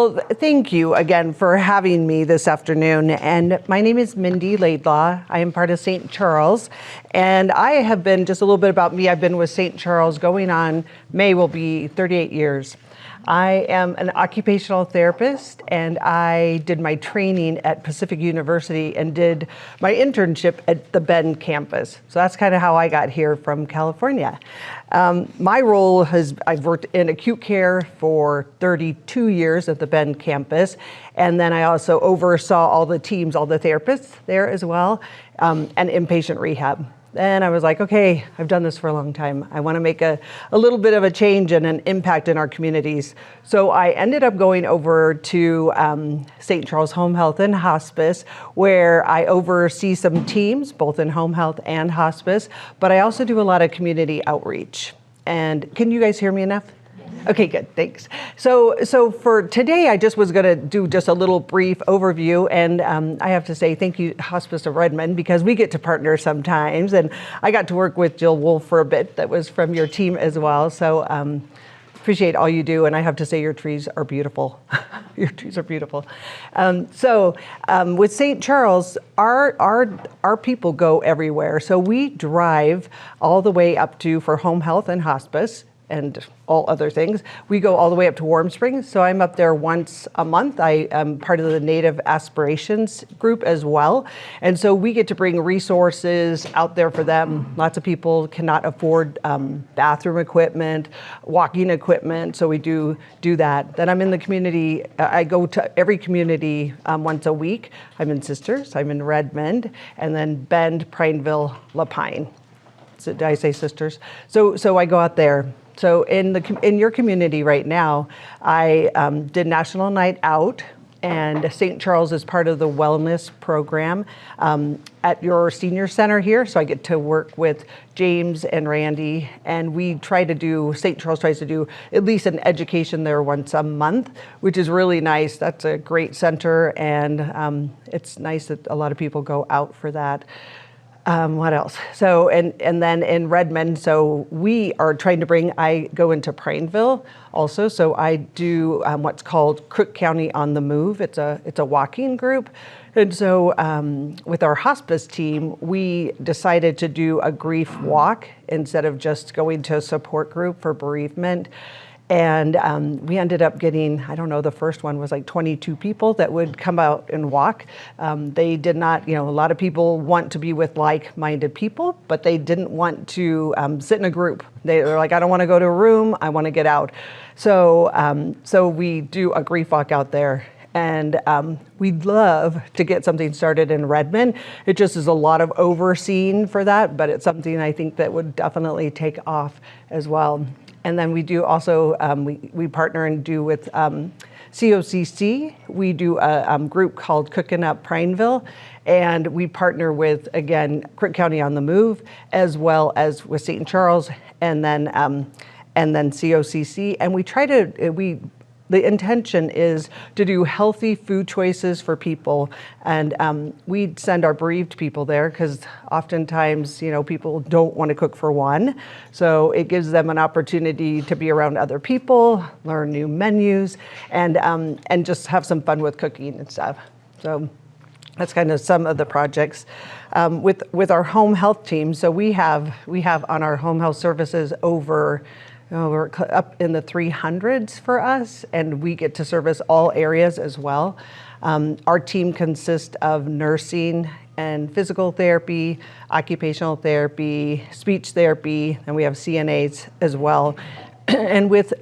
Well, thank you again for having me this afternoon. And my name is Mindy Laidlaw. I am part of St. Charles. And I have been, just a little bit about me, I've been with St. Charles going on, May will be 38 years. I am an occupational therapist, and I did my training at Pacific University and did my internship at the Bend campus. So that's kind of how I got here from California. My role I've worked in acute care for 32 years at the Bend campus, and then I also oversaw all the teams, all the therapists there as well, and inpatient rehab. And I was like, okay, I've done this for a long time. I want to make a little bit of a change and an impact in our communities. So I ended up going over to St. Charles Home Health and Hospice, where I oversee some teams, both in home health and hospice, but I also do a lot of community outreach. And can you guys hear me enough? Okay, good, thanks. So for today, I just was gonna do just a little brief overview, and I have to say thank you, Hospice of Redmond, because we get to partner sometimes, and I got to work with Jill Wolf for a bit, that was from your team as well, so appreciate all you do, and I have to say your trees are beautiful. Your trees are beautiful. With St. Charles, our people go everywhere, so we drive all the way up to, for home health and hospice, and all other things. We go all the way up to Warm Springs, so I'm up there once a month. I am part of the Native Aspirations group as well, and so we get to bring resources out there for them. Lots of people cannot afford bathroom equipment, walking equipment, so we do that. Then I'm in the community. I go to every community once a week. I'm in Sisters, I'm in Redmond, and then Bend, Prineville, Lapine. So, did I say Sisters? So I go out there. So in your community right now, I did National Night Out, and St. Charles is part of the wellness program at your senior center here. So I get to work with James and Randy, and we try to do, St. Charles tries to do at least an education there once a month, which is really nice. That's a great center, and it's nice that a lot of people go out for that. What else? So, and then in Redmond, so we are trying to bring, I go into Prineville also, so I do what's called Crook County on the Move. It's a walking group. And so with our hospice team, we decided to do a grief walk instead of just going to a support group for bereavement. And we ended up getting, I don't know, the first one was like 22 people that would come out and walk. They did not, a lot of people want to be with like-minded people, but they didn't want to sit in a group. They're like, I don't want to go to a room, I want to get out. So we do a grief walk out there. And we'd love to get something started in Redmond. It just is a lot of overseeing for that, but it's something I think that would definitely take off as well. And then we do also, we partner and do with COCC. We do a group called Cooking Up Prineville, and we partner with, again, Crook County on the Move, as well as with St. Charles, and then COCC. And we try to, the intention is to do healthy food choices for people, and we send our bereaved people there because oftentimes, people don't want to cook for one. So it gives them an opportunity to be around other people, learn new menus, and just have some fun with cooking and stuff. So that's kind of some of the projects. With our home health team, so we have on our home health services over, we're up in the 300s for us, and we get to service all areas as well. Our team consists of nursing and physical therapy, occupational therapy, speech therapy, and we have CNAs as well. And with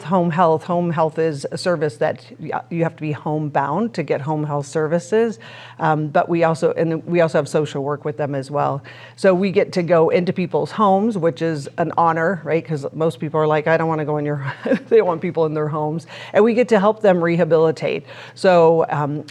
home health is a service that you have to be homebound to get home health services, but we also have social work with them as well. So we get to go into people's homes, which is an honor, right? Because most people are like, I don't want to go in your, they don't want people in their homes, and we get to help them rehabilitate. So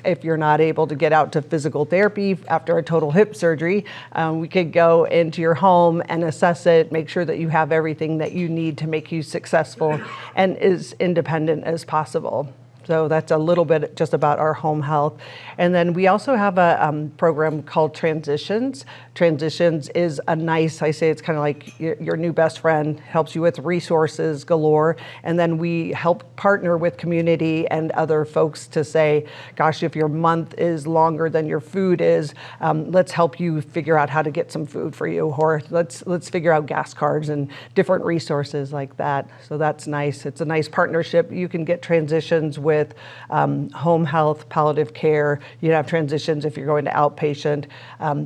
if you're not able to get out to physical therapy after a total hip surgery, we could go into your home and assess it, make sure that you have everything that you need to make you successful and as independent as possible. So that's a little bit just about our home health. And then we also have a program called Transitions. Transitions is a nice, I say it's kind of like your new best friend, helps you with resources galore. And then we help partner with community and other folks to say, gosh, if your month is longer than your food is, let's help you figure out how to get some food for you, or let's figure out gas cards and different resources like that. So that's nice. It's a nice partnership. You can get Transitions with home health, palliative care. You have Transitions if you're going to outpatient,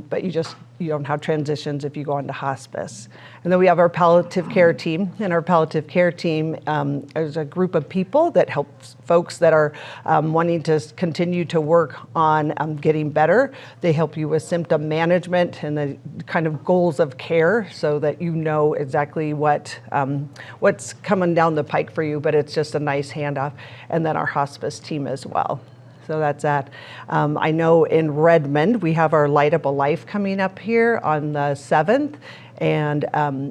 but you don't have Transitions if you go into hospice. And then we have our palliative care team, and our palliative care team is a group of people that helps folks that are wanting to continue to work on getting better. They help you with symptom management and the kind of goals of care, so that you know exactly what's coming down the pike for you, but it's just a nice handoff. And then our hospice team as well. So that's that. I know in Redmond, we have our Light Up a Life coming up here on the 7th. And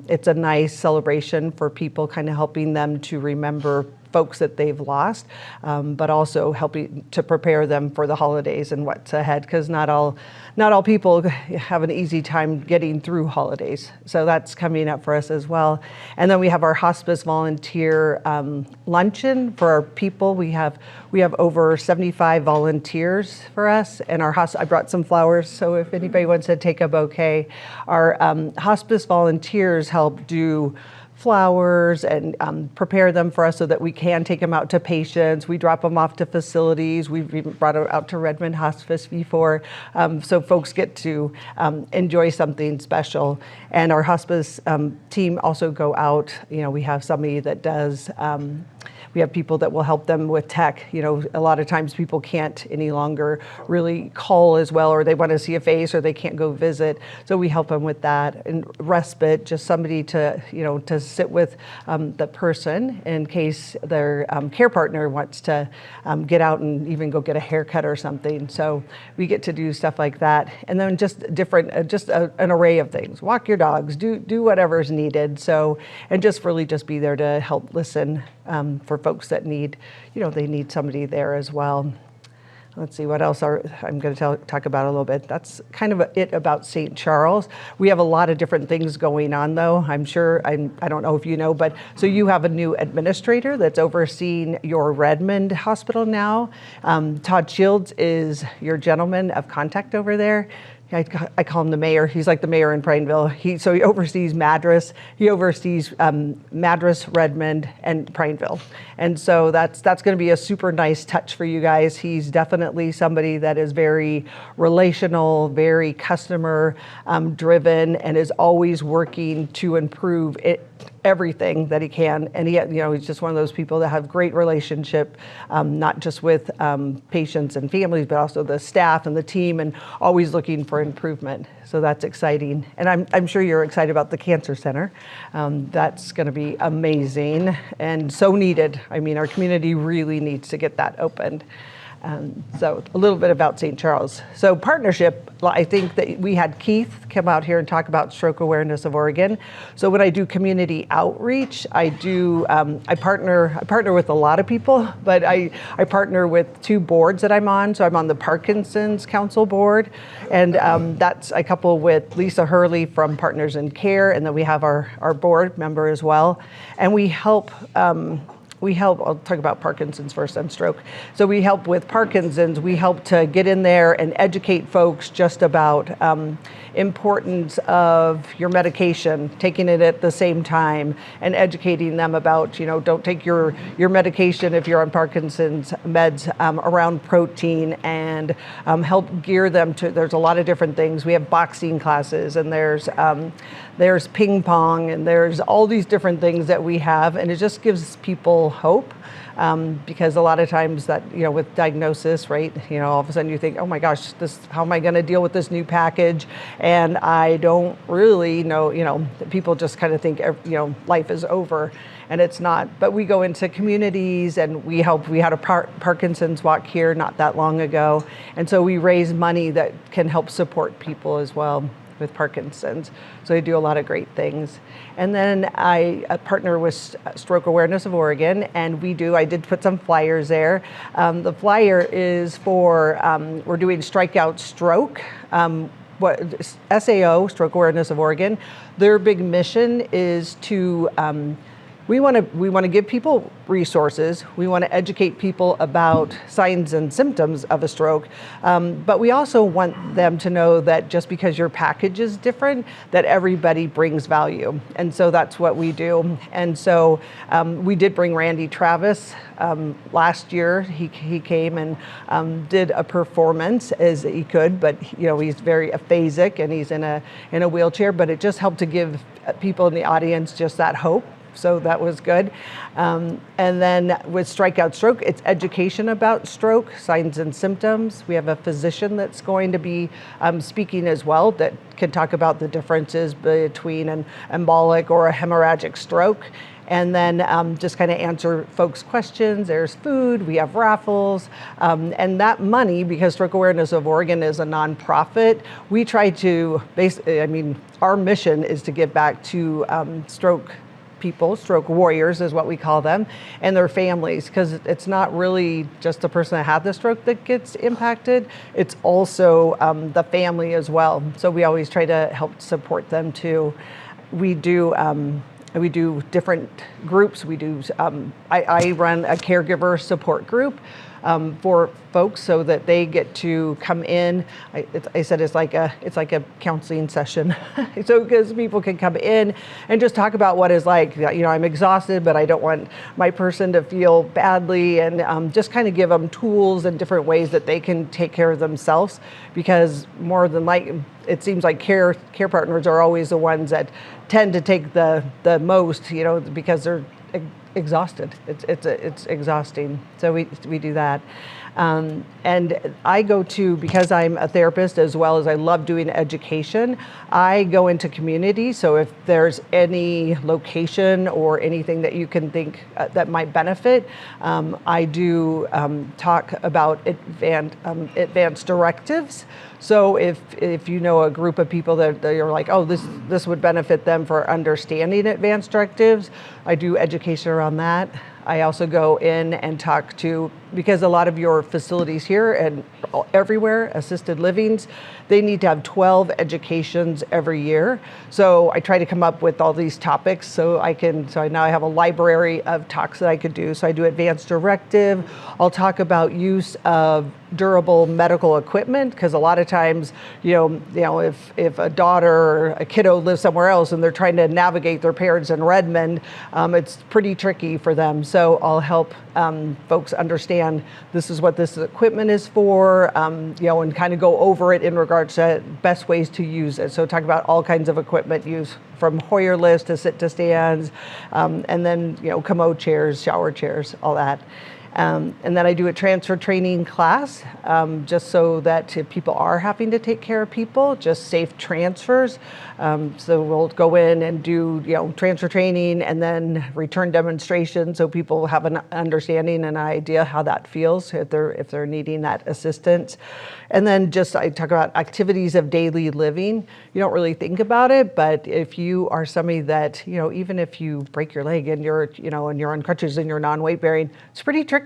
it's a nice celebration for people, kind of helping them to remember folks that they've lost, but also helping to prepare them for the holidays and what's ahead, because not all people have an easy time getting through holidays. So that's coming up for us as well. And then we have our hospice volunteer luncheon for our people. We have over 75 volunteers for us, and I brought some flowers, so if anybody wants to take a bouquet. Our hospice volunteers help do flowers and prepare them for us so that we can take them out to patients. We drop them off to facilities. We've even brought them out to Redmond Hospice before, so folks get to enjoy something special. And our hospice team also go out. We have somebody that does. We have people that will help them with tech. A lot of times people can't any longer really call as well, or they want to see a face, or they can't go visit. So we help them with that. And respite, just somebody to sit with the person in case their care partner wants to get out and even go get a haircut or something. So we get to do stuff like that. And then just different, an array of things. Walk your dogs, do whatever's needed. So, and just really just be there to help listen for folks that need somebody there as well. Let's see what else I'm going to talk about a little bit. That's kind of it about St. Charles. We have a lot of different things going on, though. I'm sure, I don't know if you know, but so you have a new administrator that's overseeing your Redmond hospital now. Todd Shields is your gentleman of contact over there. I call him the mayor. He's like the mayor in Prineville. So he oversees Madras. He oversees Madras, Redmond, and Prineville. And so that's going to be a super nice touch for you guys. He's definitely somebody that is very relational, very customer driven, and is always working to improve everything that he can. And he's just one of those people that have great relationship, not just with patients and families, but also the staff and the team, and always looking for improvement. So that's exciting. And I'm sure you're excited about the Cancer Center. That's going to be amazing and so needed. I mean, our community really needs to get that opened. So a little bit about St. Charles. So partnership, I think that we had Keith come out here and talk about Stroke Awareness of Oregon. So when I do community outreach, I partner with a lot of people, but I partner with 2 boards that I'm on. So I'm on the Parkinson's Council board, and I couple with Lisa Hurley from Partners in Care, and then we have our board member as well, and we help. I'll talk about Parkinson's first, then stroke. So we help with Parkinson's. We help to get in there and educate folks just about importance of your medication, taking it at the same time, and educating them about, don't take your medication if you're on Parkinson's meds, around protein, and help gear them to, there's a lot of different things. We have boxing classes, and there's ping pong, and there's all these different things that we have, and it just gives people hope. Because a lot of times that, with diagnosis, right, all of a sudden you think, oh my gosh, how am I going to deal with this new package? And I don't really know, people just kind of think, life is over, and it's not. But we go into communities, and we had a Parkinson's walk here not that long ago. And so we raise money that can help support people as well. with Parkinson's. So they do a lot of great things. And then I partner with Stroke Awareness of Oregon, and I did put some flyers there. The flyer is for, we're doing Strikeout Stroke. SAO, Stroke Awareness of Oregon, their big mission is to, we want to give people resources. We want to educate people about signs and symptoms of a stroke, but we also want them to know that just because your package is different, that everybody brings value. And so that's what we do. And so we did bring Randy Travis last year. He came and did a performance as he could, but he's very aphasic and he's in a wheelchair. But it just helped to give people in the audience just that hope. So that was good. And then with Strikeout Stroke, it's education about stroke, signs and symptoms. We have a physician that's going to be speaking as well that can talk about the differences between an embolic or a hemorrhagic stroke. And then just kind of answer folks' questions. There's food, we have raffles, and that money, because Stroke Awareness of Oregon is a nonprofit, we try to our mission is to give back to stroke people, stroke warriors is what we call them, and their families, because it's not really just the person that had the stroke that gets impacted, it's also the family as well. So we always try to help support them too. We do different groups. I run a caregiver support group for folks so that they get to come in. I said it's like a counseling session, so because people can come in and just talk about what it's like. I'm exhausted, but I don't want my person to feel badly, and just kind of give them tools and different ways that they can take care of themselves. Because more than it seems like care partners are always the ones that tend to take the most, because they're exhausted. It's exhausting. So we do that. And I go to, because I'm a therapist as well as I love doing education, I go into community. So if there's any location or anything that you can think that might benefit, I do talk about advanced directives. So if you know a group of people that you're like, oh, this would benefit them for understanding advanced directives, I do education around that. I also go in and talk to, because a lot of your facilities here and everywhere, assisted livings, they need to have 12 educations every year. So I try to come up with all these topics so now I have a library of talks that I could do. So I do advanced directive. I'll talk about use of durable medical equipment, because a lot of times, if a daughter or a kiddo lives somewhere else and they're trying to navigate their parents in Redmond, it's pretty tricky for them. So I'll help folks understand this is what this equipment is for, and kind of go over it in regards to best ways to use it. So talk about all kinds of equipment use, from Hoyer lifts to sit to stands, and then commode chairs, shower chairs, all that. And then I do a transfer training class, just so that if people are having to take care of people, just safe transfers. So we'll go in and do transfer training and then return demonstration, so people have an understanding and an idea how that feels if they're needing that assistance. And then I talk about activities of daily living. You don't really think about it, but if you are somebody that even if you break your leg and you're on crutches and you're non-weight bearing, it's pretty tricky.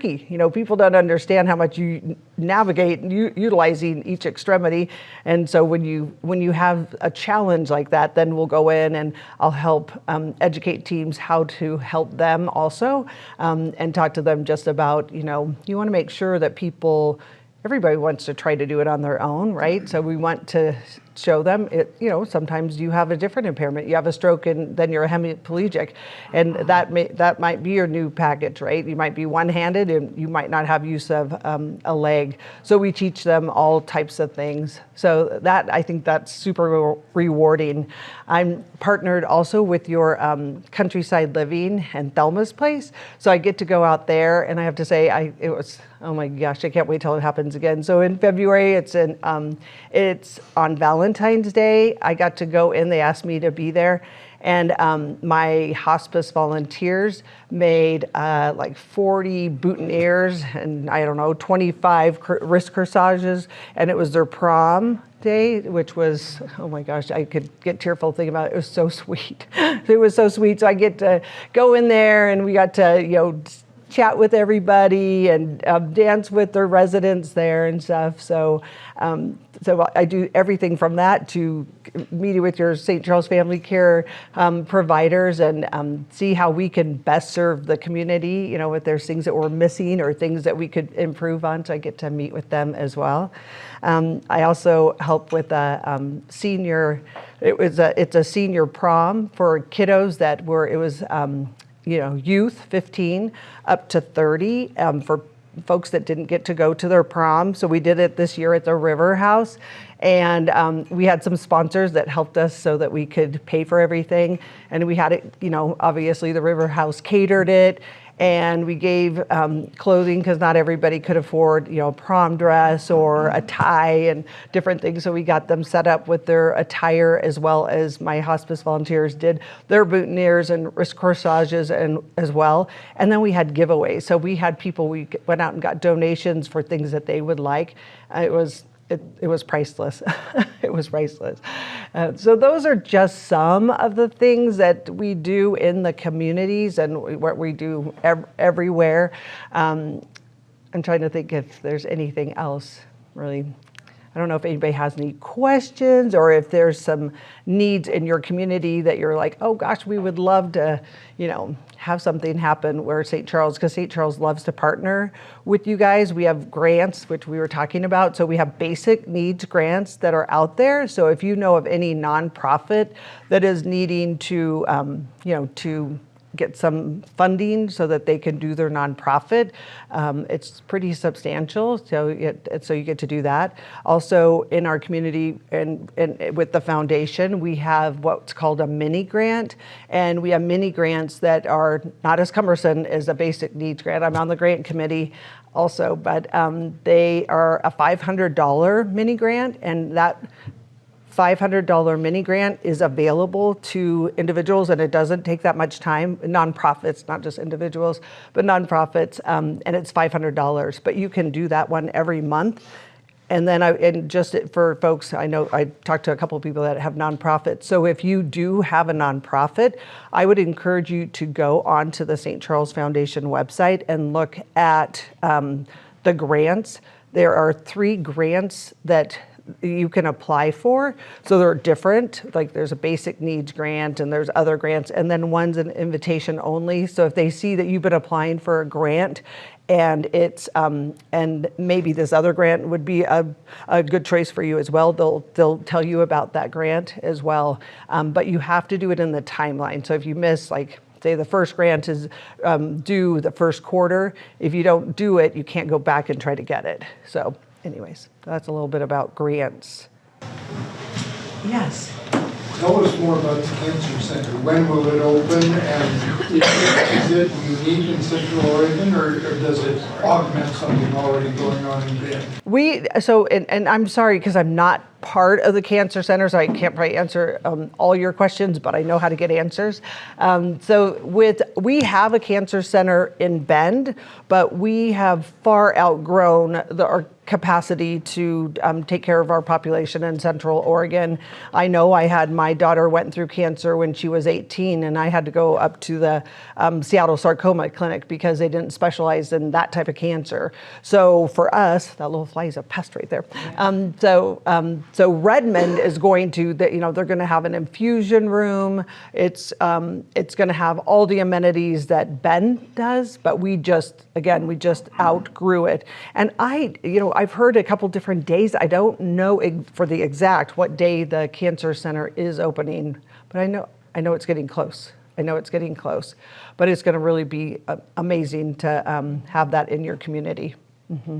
People don't understand how much you navigate utilizing each extremity. And so when you have a challenge like that, then we'll go in and I'll help educate teams how to help them also, and talk to them just about, you want to make sure that everybody wants to try to do it on their own, right? So we want to show them sometimes you have a different impairment. You have a stroke and then you're a hemiplegic, and that might be your new package, right? You might be one-handed and you might not have use of a leg. So we teach them all types of things. So I think that's super rewarding. I'm partnered also with your Countryside Living and Thelma's Place. So I get to go out there, and I have to say, oh my gosh, I can't wait till it happens again. So in February, it's on Valentine's Day. I got to go in, they asked me to be there. And my hospice volunteers made like 40 boutonnieres and 25 wrist corsages, and it was their prom. Day, which was, oh my gosh, I could get tearful thinking about it. It was so sweet. It was so sweet. So I get to go in there and we got to, chat with everybody and dance with the residents there and stuff. So I do everything from that to meeting with your St. Charles Family Care providers and see how we can best serve the community, if there's things that we're missing or things that we could improve on. So I get to meet with them as well. I also help with a senior, it's a senior prom for kiddos youth 15 up to 30 for folks that didn't get to go to their prom. So we did it this year at the River House. And we had some sponsors that helped us so that we could pay for everything. And we had it, obviously the River House catered it. And we gave clothing because not everybody could afford, a prom dress or a tie and different things. So we got them set up with their attire, as well as my hospice volunteers did their boutonnieres and wrist corsages and as well. And then we had giveaways. So we had people, we went out and got donations for things that they would like. It was priceless. It was priceless. So those are just some of the things that we do in the communities and what we do everywhere. I'm trying to think if there's anything else really. I don't know if anybody has any questions or if there's some needs in your community that you're like, oh gosh, we would love to, have something happen where because St. Charles loves to partner with you guys. We have grants, which we were talking about. So we have basic needs grants that are out there. So if you know of any nonprofit that is needing to, to get some funding so that they can do their nonprofit. It's pretty substantial, so you get to do that. Also, in our community and with the foundation, we have what's called a mini grant, and we have mini grants that are not as cumbersome as a basic needs grant. I'm on the grant committee also, but they are a $500 mini grant, and that $500 mini grant is available to individuals, and it doesn't take that much time. Nonprofits, not just individuals, but nonprofits, and it's $500. But you can do that one every month. And then for folks, I know I talked to a couple of people that have nonprofits. So if you do have a nonprofit, I would encourage you to go onto the St. Charles Foundation website and look at the grants. There are 3 grants that you can apply for. So they're different, like there's a basic needs grant and there's other grants, and then one's an invitation only. So if they see that you've been applying for a grant and it's and maybe this other grant would be a good choice for you as well, they'll tell you about that grant as well. But you have to do it in the timeline. So if you miss, like say the first grant is due the first quarter, if you don't do it, you can't go back and try to get it. So anyways, that's a little bit about grants. Yes. Tell us more about the Cancer Center. When will it open, and is it unique in Central Oregon, or does it augment something already going on in Bend? And I'm sorry because I'm not part of the Cancer Center, so I can't probably answer all your questions, but I know how to get answers. We have a Cancer Center in Bend, but we have far outgrown our capacity to take care of our population in Central Oregon. I know my daughter went through cancer when she was 18, and I had to go up to the Seattle Sarcoma Clinic because they didn't specialize in that type of cancer. So for us, that little fly is a pest right there. Yeah. So Redmond is going to, they're going to have an infusion room. It's going to have all the amenities that Bend does, but we just outgrew it. And I've heard a couple different days. I don't know for the exact what day the Cancer Center is opening, but I know it's getting close. But it's going to really be amazing to have that in your community. Mm-hmm.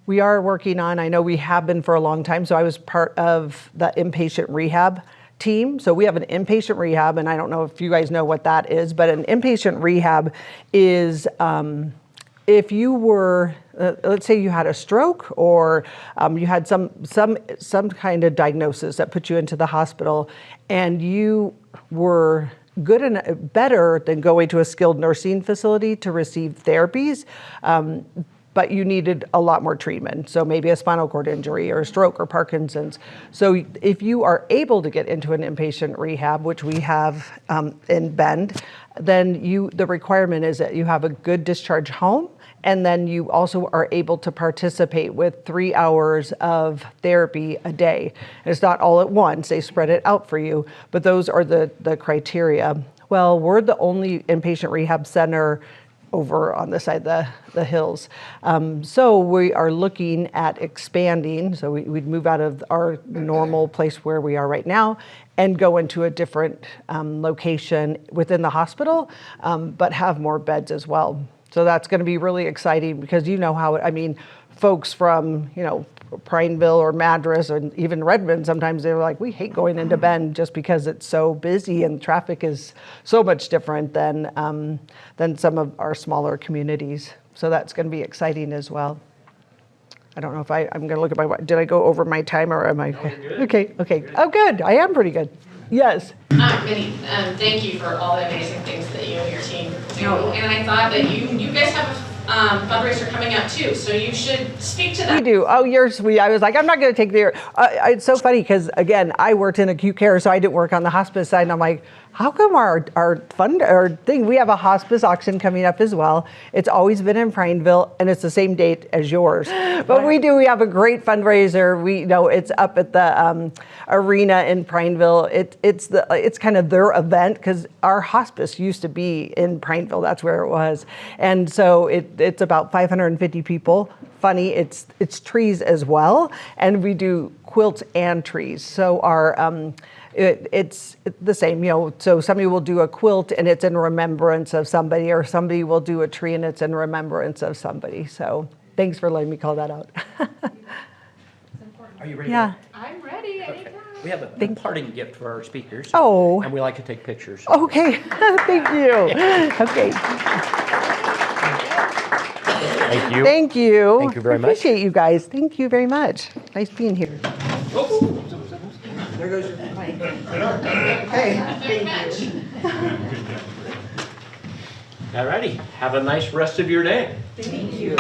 We are working on, I know we have been for a long time, so I was part of the inpatient rehab team. So we have an inpatient rehab, and I don't know if you guys know what that is, but an inpatient rehab is if you were, let's say you had a stroke or you had some kind of diagnosis that put you into the hospital, and you were good and better than going to a skilled nursing facility to receive therapies. but you needed a lot more treatment. So maybe a spinal cord injury or a stroke or Parkinson's. So if you are able to get into an inpatient rehab, which we have in Bend, then the requirement is that you have a good discharge home, and then you also are able to participate with 3 hours of therapy a day. And it's not all at once, they spread it out for you, but those are the criteria. Well, we're the only inpatient rehab center over on the side of the hills. So we are looking at expanding. So we'd move out of our normal place where we are right now and go into a different location within the hospital, but have more beds as well. So that's going to be really exciting because you know how, folks from, Prineville or Madras or even Redmond, sometimes they're like, we hate going into Bend just because it's so busy and traffic is so much different than some of our smaller communities. So that's going to be exciting as well. I don't know if I'm going to look at did I go over my time or am I? No, you're good. Okay. You're good. Oh, good. I am pretty good. Yes. Mindy, thank you for all the amazing things that you and your team do. And I thought that you guys have a fundraiser coming up too, so you should speak to that. We do. Oh, you're sweet. I was like, I'm not going to take the. It's so funny because again, I worked in acute care, so I didn't work on the hospice side, and I'm like, how come our thing? We have a hospice auction coming up as well. It's always been in Prineville, and it's the same date as yours. But we have a great fundraiser. We know it's up at the arena in Prineville. It's kind of their event because our hospice used to be in Prineville. That's where it was, and so it's about 550 people. Funny, it's trees as well, and we do quilts and trees. So our it's the same, so somebody will do a quilt and it's in remembrance of somebody, or somebody will do a tree and it's in remembrance of somebody. So thanks for letting me call that out. Are you ready? Yeah. I'm ready. Okay. We have a parting gift for our speakers. Oh. And we like to take pictures. Okay, thank you. Okay. Thank you. Thank you. Thank you very much. Appreciate you guys. Thank you very much. Nice being here. There goes your mic. Okay. Good catch. All righty. Have a nice rest of your day. Thank you.